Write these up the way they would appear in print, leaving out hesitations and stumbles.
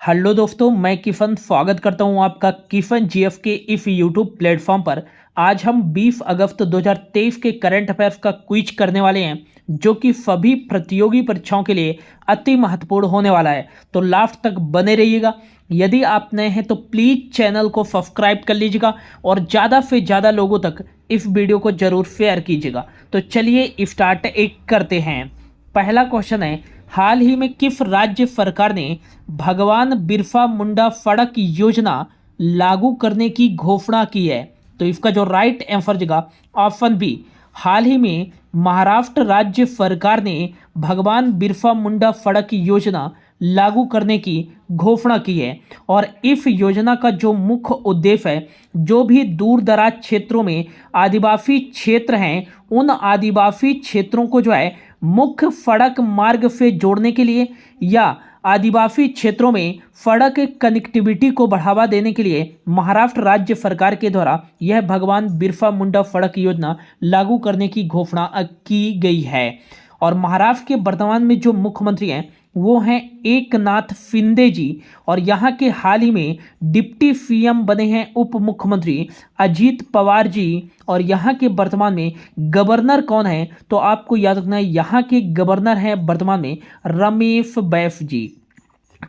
Hello दोस्तों, मैं किफन स्वागत करता हूं आपका किफन जीएफ के इस यूट्यूब प्लेटफॉर्म पर। आज हम 20 अगस्त 2023 के करंट अफेयर्स का क्विज करने वाले हैं, जो कि सभी प्रतियोगी परीक्षाओं के लिए अति महत्वपूर्ण होने वाला है। तो लास्ट तक बने रहिएगा। यदि आप नए हैं तो प्लीज़ चैनल को सब्सक्राइब कर लीजिएगा और ज़्यादा से ज़्यादा लोगों तक इस वीडियो को ज़रूर शेयर कीजिएगा। तो चलिए स्टार्ट करते हैं। पहला क्वेश्चन है, हाल ही में किस राज्य सरकार ने भगवान बिरसा मुंडा सड़क योजना लागू करने की घोषणा की है? तो इसका जो राइट आंसर देगा ऑप्शन बी। हाल ही में महाराष्ट्र राज्य सरकार ने भगवान बिरसा मुंडा सड़क योजना लागू करने की घोषणा की है। और इस योजना का जो मुख्य उद्देश्य है, जो भी दूर दराज क्षेत्रों में आदिवासी क्षेत्र हैं, उन आदिवासी क्षेत्रों को जो है मुख्य सड़क मार्ग से जोड़ने के लिए या आदिवासी क्षेत्रों में सड़क कनेक्टिविटी को बढ़ावा देने के लिए महाराष्ट्र राज्य सरकार के द्वारा यह भगवान बिरसा मुंडा सड़क योजना लागू करने की घोषणा की गई है। और महाराष्ट्र के वर्तमान में जो मुख्यमंत्री हैं वो हैं एकनाथ शिंदे जी, और यहाँ के हाल ही में डिप्टी सीएम बने हैं उप मुख्यमंत्री अजीत पवार जी। और यहाँ के वर्तमान में गवर्नर कौन है? तो आपको याद रखना है, यहाँ के गवर्नर हैं वर्तमान में रमेश बैस जी।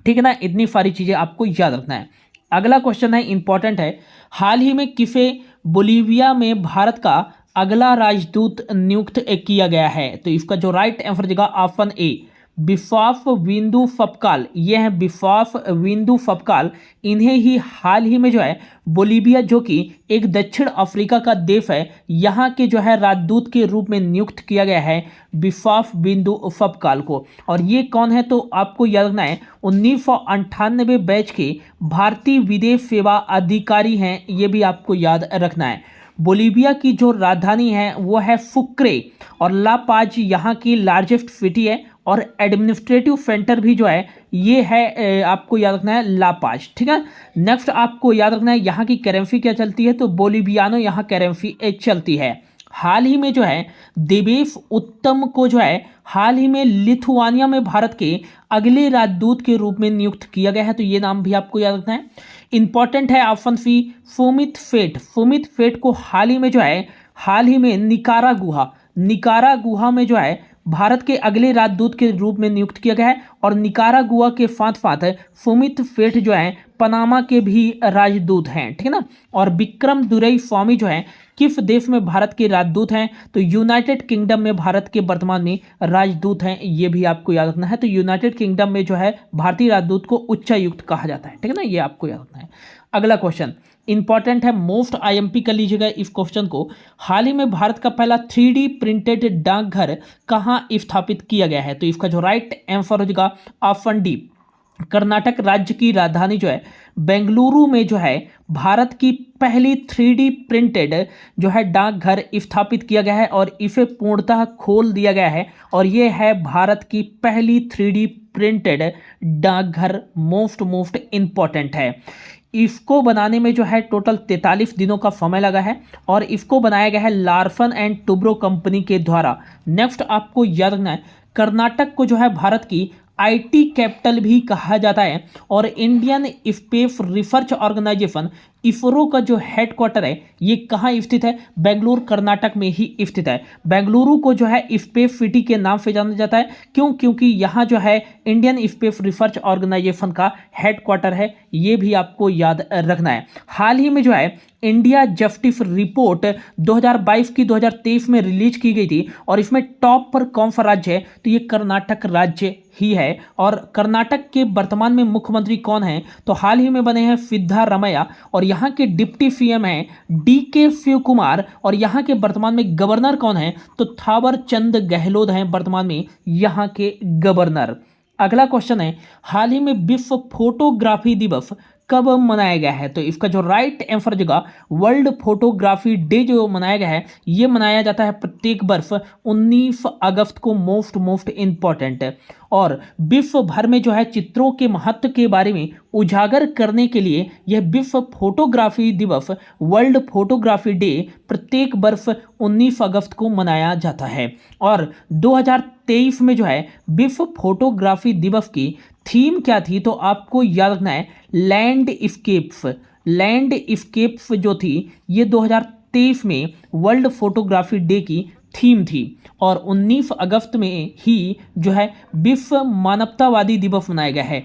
ठीक है ना, इतनी सारी चीज़ें आपको याद रखना है। अगला क्वेश्चन है, इंपॉर्टेंट है, हाल ही में किसे बोलीविया में भारत का अगला राजदूत नियुक्त किया गया है? तो इसका जो राइट आंसर देगा ऑप्शन ए विश्वास बिंदु फपकाल। ये है विश्वास बिंदु फपकाल। इन्हें ही हाल ही में जो है बोलीविया, जो कि एक दक्षिण अफ्रीका का देश है, यहाँ के जो है राजदूत के रूप में नियुक्त किया गया है विश्वास बिंदु फपकाल को। और ये कौन है? तो आपको याद रखना है 1998 बैच के भारतीय विदेश सेवा अधिकारी हैं, ये भी आपको याद रखना है। बोलीविया की जो राजधानी है वो है सुक्रे, और ला पाज यहाँ की लार्जेस्ट सिटी है, और एडमिनिस्ट्रेटिव सेंटर भी जो है ये है आपको याद रखना है ला पाज। ठीक है, नेक्स्ट आपको याद रखना है यहाँ की करेंसी क्या चलती है? तो बोलीवियानो यहाँ करेंसी चलती है। हाल ही में जो है देवेश उत्तम को जो है हाल ही में लिथुआनिया में भारत के अगले राजदूत के रूप में नियुक्त किया गया है, तो ये नाम भी आपको याद रखना है। इंपॉर्टेंट है ऑप्शन सी सुमित फेट। सुमित फेट को हाल ही में जो है हाल ही में निकारागुआ में जो है भारत के अगले राजदूत के रूप में नियुक्त किया गया है। और निकारागुआ के साथ साथ सुमित फेट जो है पनामा के भी राजदूत हैं। ठीक है ना। और विक्रम दुरई स्वामी जो है किस देश में भारत के राजदूत हैं? तो यूनाइटेड किंगडम में भारत के वर्तमान में राजदूत हैं, ये भी आपको याद रखना है। तो यूनाइटेड किंगडम में जो है भारतीय राजदूत को उच्चायुक्त कहा जाता है। ठीक है ना, ये आपको याद रखना है। अगला क्वेश्चन इंपॉर्टेंट है, मोस्ट आईएमपी कर लीजिएगा इस क्वेश्चन को। हाल ही में भारत का पहला 3D प्रिंटेड डाकघर कहाँ स्थापित किया गया है? तो इसका जो राइट आंसर हो जाएगा ऑप्शन डी। कर्नाटक राज्य की राजधानी जो है बेंगलुरु में जो है भारत की पहली 3D प्रिंटेड जो है डाकघर स्थापित किया गया है, और इसे पूर्णतः खोल दिया गया है। और ये है भारत की पहली 3D प्रिंटेड डाकघर। मोस्ट इंपॉर्टेंट है। इसको बनाने में जो है टोटल 43 दिनों का समय लगा है, और इसको बनाया गया है लार्सन एंड टुब्रो कंपनी के द्वारा। नेक्स्ट आपको याद रखना है, कर्नाटक को जो है भारत की आईटी कैपिटल भी कहा जाता है, और Indian Space Research Organisation ISRO का जो हेडक्वार्टर है ये कहाँ स्थित है? बेंगलुरु कर्नाटक में ही स्थित है। बेंगलुरु को जो है स्पेस सिटी के नाम से जाना जाता है। क्यों? क्योंकि यहाँ जो है इंडियन स्पेस रिसर्च ऑर्गेनाइजेशन का हेडक्वार्टर है, ये भी आपको याद रखना है। हाल ही में जो है इंडिया जस्टिस रिपोर्ट 2022 की 2023 में रिलीज की गई थी, और इसमें टॉप पर कौन सा राज्य है? तो ये कर्नाटक राज्य ही है। और कर्नाटक के वर्तमान में मुख्यमंत्री कौन है? तो हाल ही में बने हैं सिद्धारमैया, और यहाँ के डिप्टी सीएम हैं DK शिवकुमार। और यहाँ के वर्तमान में गवर्नर कौन है? तो थावर चंद गहलोत हैं वर्तमान में यहाँ के गवर्नर। अगला क्वेश्चन है, हाल ही में विश्व फोटोग्राफी दिवस कब मनाया गया है? तो इसका जो राइट आंसर देगा वर्ल्ड फोटोग्राफी डे जो मनाया गया है ये मनाया जाता है प्रत्येक वर्ष 19 अगस्त को। मोस्ट इंपॉर्टेंट है। और विश्व भर में जो है चित्रों के महत्व के बारे में उजागर करने के लिए यह विश्व फोटोग्राफी दिवस वर्ल्ड फोटोग्राफी डे प्रत्येक वर्ष 19 अगस्त को मनाया जाता है। और 2023 में जो है विश्व फोटोग्राफी दिवस की थीम क्या थी, तो आपको याद रखना है लैंड स्केप्स। लैंड स्केप्स जो थी ये 2023 में वर्ल्ड फोटोग्राफी डे की थीम थी। और 19 अगस्त में ही जो है विश्व मानवतावादी दिवस मनाया गया है।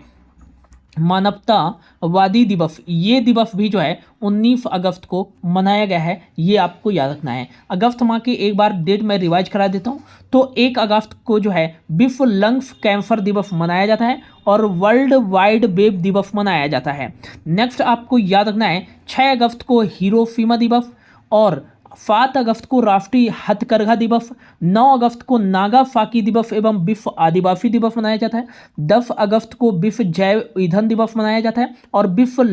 मानवतावादी दिवस, ये दिवस भी जो है 19 अगस्त को मनाया गया है, ये आपको याद रखना है। अगस्त माह की एक बार डेट मैं रिवाइज करा देता हूँ। तो 1 अगस्त को जो है विश्व लंग्स कैंसर दिवस मनाया जाता है और वर्ल्ड वाइड वेब दिवस मनाया जाता है। नेक्स्ट आपको याद रखना है 6 अगस्त को हिरोशिमा दिवस, और 7 अगस्त को राष्ट्रीय हथकरघा दिवस, 9 अगस्त को नागा फाकी दिवस एवं विश्व आदिवासी दिवस मनाया जाता है, 10 अगस्त को विश्व जैव ईंधन दिवस मनाया जाता है, और विश्व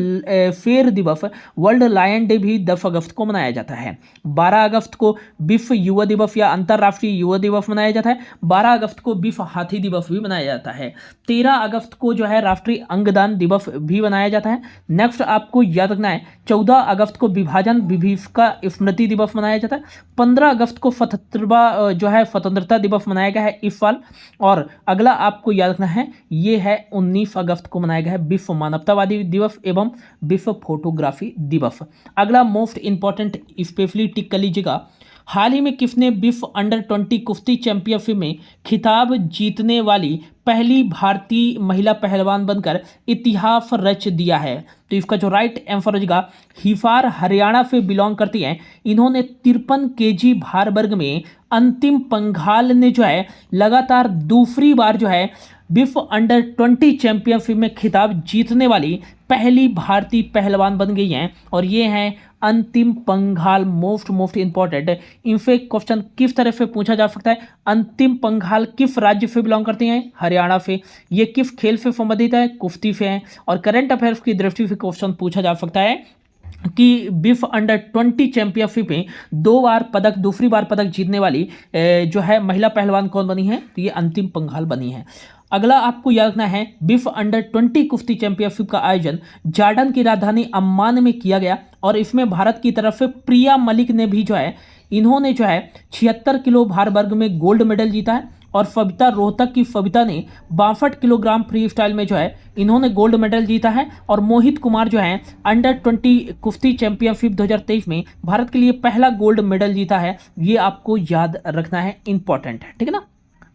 शेर दिवस वर्ल्ड लायन डे भी 10 अगस्त को मनाया जाता है। 12 अगस्त को विश्व युवा दिवस या अंतर्राष्ट्रीय युवा दिवस मनाया जाता है। 12 अगस्त को विश्व हाथी दिवस भी मनाया जाता है। 13 अगस्त को जो है राष्ट्रीय अंगदान दिवस भी मनाया जाता है। नेक्स्ट आपको याद रखना है 14 अगस्त को विभाजन विभीषिका स्मृति दिवस मनाया जाता है। 15 अगस्त को स्वतंत्रता दिवस मनाया गया है इस साल। और अगला आपको याद रखना है ये है 19 अगस्त को मनाया गया है विश्व मानवतावादी दिवस एवं विश्व फोटोग्राफी दिवस। अगला मोस्ट इंपॉर्टेंट स्पेशली टिक कर लीजिएगा, हाल ही में किसने विश्व अंडर 20 कुश्ती चैंपियनशिप में खिताब जीतने वाली पहली भारतीय महिला पहलवान बनकर इतिहास रच दिया है? तो इसका जो राइट आंसर हो जाएगा हिसार, हरियाणा से बिलोंग करती हैं। इन्होंने 53 केजी भार वर्ग में अंतिम पंघाल ने जो है लगातार दूसरी बार जो है विश्व अंडर 20 चैंपियनशिप में खिताब जीतने वाली पहली भारतीय पहलवान बन गई हैं, और ये हैं अंतिम पंघाल। मोस्ट इंपॉर्टेंट इनसे क्वेश्चन किस तरह से पूछा जा सकता है, अंतिम पंघाल किस राज्य से बिलोंग करते हैं? हरियाणा से। ये किस खेल से संबंधित है? कुश्ती से है। और करंट अफेयर्स की दृष्टि से क्वेश्चन पूछा जा सकता है कि विश्व अंडर 20 चैंपियनशिप में दूसरी बार पदक जीतने वाली जो है महिला पहलवान कौन बनी है? तो ये अंतिम पंघाल बनी है। अगला आपको याद रखना है विश्व अंडर 20 कुश्ती चैंपियनशिप का आयोजन जॉर्डन की राजधानी अम्मान में किया गया, और इसमें भारत की तरफ से प्रिया मलिक ने भी जो है इन्होंने जो है 76 किलो भार वर्ग में गोल्ड मेडल जीता है। और सविता रोहतक की सविता ने 62 किलोग्राम फ्री स्टाइल में जो है इन्होंने गोल्ड मेडल जीता है। और मोहित कुमार जो है अंडर 20 कुश्ती चैंपियनशिप 2023 में भारत के लिए पहला गोल्ड मेडल जीता है। ये आपको याद रखना है, इंपॉर्टेंट है, ठीक है ना।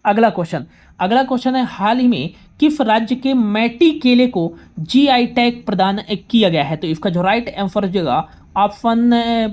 अगला क्वेश्चन है हाल ही में किस राज्य के मैटी केले को जीआई टैग प्रदान किया गया है? तो इसका जो राइट आंसर हो जाएगा ऑप्शन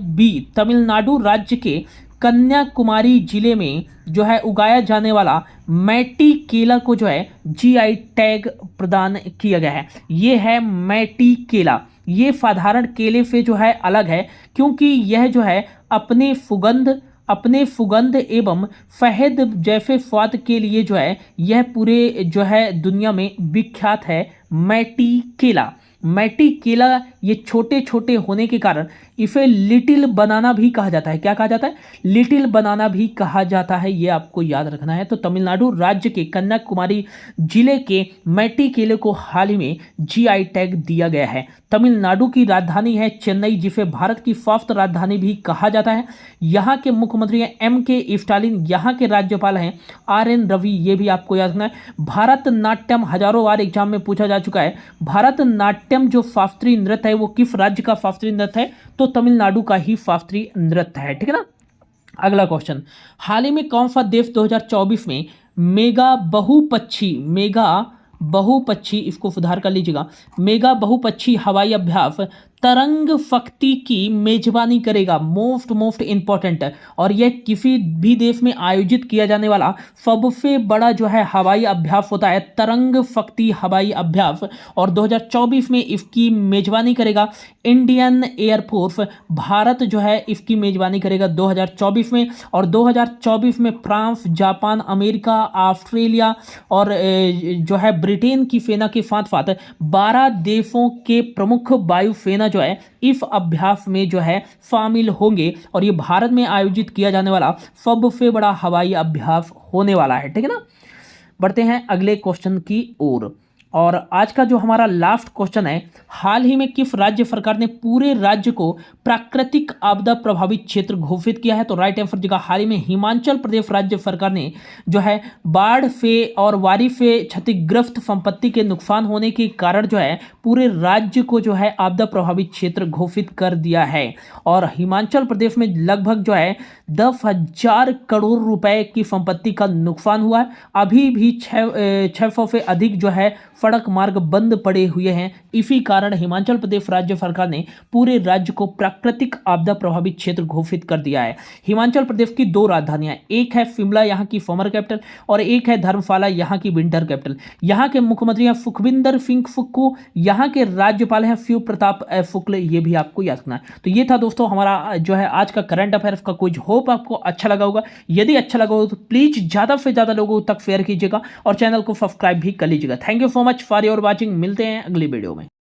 बी, तमिलनाडु राज्य के कन्याकुमारी जिले में जो है उगाया जाने वाला मैटी केला को जो है जीआई टैग प्रदान किया गया है। ये है मैटी केला। ये साधारण केले से जो है अलग है, क्योंकि यह जो है अपने सुगंध एवं शहद जैसे स्वाद के लिए जो है यह पूरे जो है दुनिया में विख्यात है। मैटी केला ये छोटे छोटे होने के कारण इसे लिटिल बनाना भी कहा जाता है। क्या कहा जाता है? लिटिल बनाना भी कहा जाता है, ये आपको याद रखना है। तो तमिलनाडु राज्य के कन्याकुमारी जिले के मैटी केले को हाल ही में जीआई टैग दिया गया है। तमिलनाडु की राजधानी है चेन्नई, जिसे भारत की स्वास्थ्य राजधानी भी कहा जाता है। यहाँ के मुख्यमंत्री हैं MK स्टालिन, यहाँ के राज्यपाल हैं RN रवि, ये भी आपको याद रखना है। भारतनाट्यम हजारों बार एग्जाम में पूछा जा चुका है। भारतनाट्यम जो शास्त्रीय नृत्य है वो किस राज्य का शास्त्रीय नृत्य है? तो तमिलनाडु का ही शास्त्रीय नृत्य है, ठीक है ना। अगला क्वेश्चन, हाल ही में कौन सा देश 2024 में मेगा बहुपक्षी इसको सुधार कर लीजिएगा, मेगा बहुपक्षी हवाई अभ्यास तरंग शक्ति की मेजबानी करेगा? मोस्ट इंपॉर्टेंट है, और यह किसी भी देश में आयोजित किया जाने वाला सबसे बड़ा जो है हवाई अभ्यास होता है तरंग शक्ति हवाई अभ्यास। और 2024 में इसकी मेजबानी करेगा इंडियन एयरफोर्स। भारत जो है इसकी मेजबानी करेगा 2024 में। और 2024 में फ्रांस, जापान, अमेरिका, ऑस्ट्रेलिया और जो है ब्रिटेन की सेना के साथ साथ 12 देशों के प्रमुख वायुसेना जो है इस अभ्यास में जो है शामिल होंगे, और ये भारत में आयोजित किया जाने वाला सबसे बड़ा हवाई अभ्यास होने वाला है, ठीक है ना। बढ़ते हैं अगले क्वेश्चन की ओर। और आज का जो हमारा लास्ट क्वेश्चन है, हाल ही में किस राज्य सरकार ने पूरे राज्य को प्राकृतिक आपदा प्रभावित क्षेत्र घोषित किया है? तो राइट आंसर जगह हाल ही में हिमाचल प्रदेश राज्य सरकार ने जो है बाढ़ से और बारिश से क्षतिग्रस्त संपत्ति के नुकसान होने के कारण जो है पूरे राज्य को जो है आपदा प्रभावित क्षेत्र घोषित कर दिया है। और हिमाचल प्रदेश में लगभग जो है 10,000 करोड़ रुपए की संपत्ति का नुकसान हुआ है। अभी भी 600 से अधिक जो है सड़क मार्ग बंद पड़े हुए हैं। इसी कारण हिमाचल प्रदेश राज्य सरकार ने पूरे राज्य को प्राकृतिक आपदा प्रभावित क्षेत्र घोषित कर दिया है। हिमाचल प्रदेश की 2 राजधानियां, एक है शिमला यहाँ की समर कैपिटल और एक है धर्मशाला यहाँ की विंटर कैपिटल। यहाँ के मुख्यमंत्री हैं सुखविंदर सिंह सुक्खू, यहाँ के राज्यपाल हैं शिव प्रताप शुक्ल, ये भी आपको याद रखना है। तो ये था दोस्तों हमारा जो है आज का करंट अफेयर्स का क्विज। होप आपको अच्छा लगा होगा। यदि अच्छा लगा हो तो प्लीज ज्यादा से ज्यादा लोगों तक शेयर कीजिएगा और चैनल को सब्सक्राइब भी कर लीजिएगा। Thank you so much for your watching. मिलते हैं अगली वीडियो में।